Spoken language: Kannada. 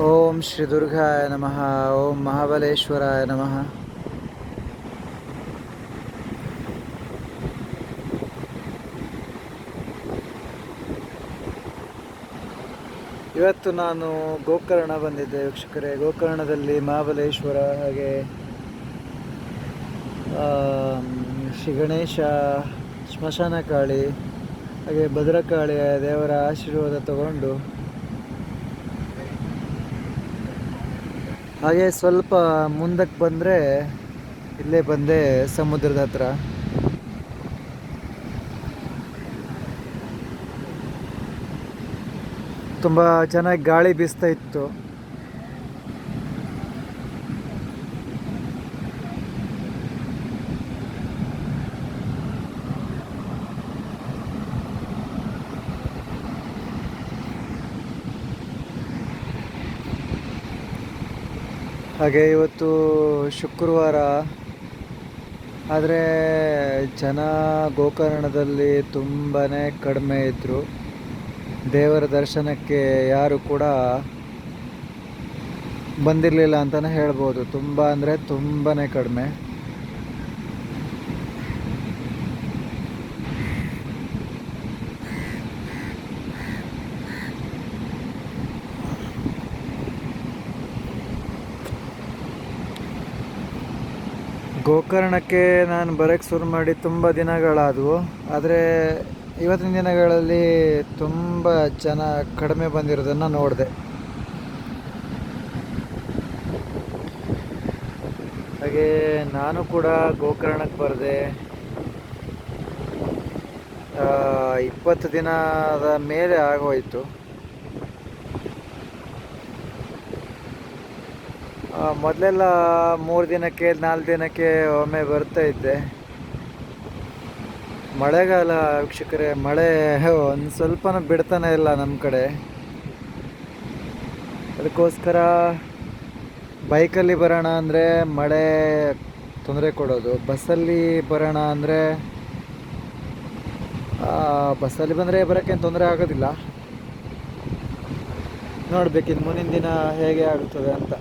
ಓಂ ಶ್ರೀ ದುರ್ಗಾಯ ನಮಃ. ಓಂ ಮಹಾಬಲೇಶ್ವರಾಯ ನಮಃ. ಇವತ್ತು ನಾನು ಗೋಕರ್ಣ ಬಂದಿದ್ದೆ ವೀಕ್ಷಕರೇ. ಗೋಕರ್ಣದಲ್ಲಿ ಮಹಾಬಲೇಶ್ವರ, ಹಾಗೆ ಶ್ರೀ ಗಣೇಶ, ಸ್ಮಶಾನ ಕಾಳಿ, ಹಾಗೆ ಭದ್ರಕಾಳಿಯ ದೇವರ ಆಶೀರ್ವಾದ ತಗೊಂಡು, ಹಾಗೆ ಸ್ವಲ್ಪ ಮುಂದಕ್ಕೆ ಬಂದರೆ ಇಲ್ಲೇ ಬಂದೆ ಸಮುದ್ರದ ಹತ್ರ. ತುಂಬ ಚೆನ್ನಾಗಿ ಗಾಳಿ ಬೀಸ್ತಾ ಇತ್ತು. ಹಾಗೆ ಇವತ್ತು ಶುಕ್ರವಾರ, ಆದರೆ ಜನ ಗೋಕರ್ಣದಲ್ಲಿ ತುಂಬಾ ಕಡಿಮೆ ಇದ್ದರು. ದೇವರ ದರ್ಶನಕ್ಕೆ ಯಾರು ಕೂಡ ಬಂದಿರಲಿಲ್ಲ ಅಂತಲೇ ಹೇಳ್ಬೋದು. ತುಂಬ ಅಂದರೆ ತುಂಬಾ ಕಡಿಮೆ. ಗೋಕರ್ಣಕ್ಕೆ ನಾನು ಬರೋಕ್ಕೆ ಶುರು ಮಾಡಿ ತುಂಬ ದಿನಗಳಾದವು, ಆದರೆ ಇವತ್ತಿನ ದಿನಗಳಲ್ಲಿ ತುಂಬ ಜನ ಕಡಿಮೆ ಬಂದಿರೋದನ್ನು ನೋಡಿದೆ. ಹಾಗೆ ನಾನು ಕೂಡ ಗೋಕರ್ಣಕ್ಕೆ ಬರದೆ 20 ದಿನದ ಮೇಲೆ ಆಗೋಯಿತು. ಮೊದಲೆಲ್ಲ 3 ದಿನಕ್ಕೆ 4 ದಿನಕ್ಕೆ ಒಮ್ಮೆ ಬರ್ತಾ ಇದ್ದೆ. ಮಳೆಗಾಲ ವೀಕ್ಷಕರೇ, ಮಳೆ ಒಂದು ಸ್ವಲ್ಪನೂ ಬಿಡ್ತಾನೆ ಇಲ್ಲ ನಮ್ಮ ಕಡೆ. ಅದಕ್ಕೋಸ್ಕರ ಬೈಕಲ್ಲಿ ಬರೋಣ ಅಂದರೆ ಮಳೆ ತೊಂದರೆ ಕೊಡೋದು, ಬಸ್ಸಲ್ಲಿ ಬರೋಣ ಅಂದರೆ ಬಸ್ಸಲ್ಲಿ ಬಂದರೆ ಬರೋಕ್ಕೇನು ತೊಂದರೆ ಆಗೋದಿಲ್ಲ. ನೋಡಬೇಕಿನ್ನು ಮುಂದಿನ ದಿನ ಹೇಗೆ ಆಗುತ್ತದೆ ಅಂತ.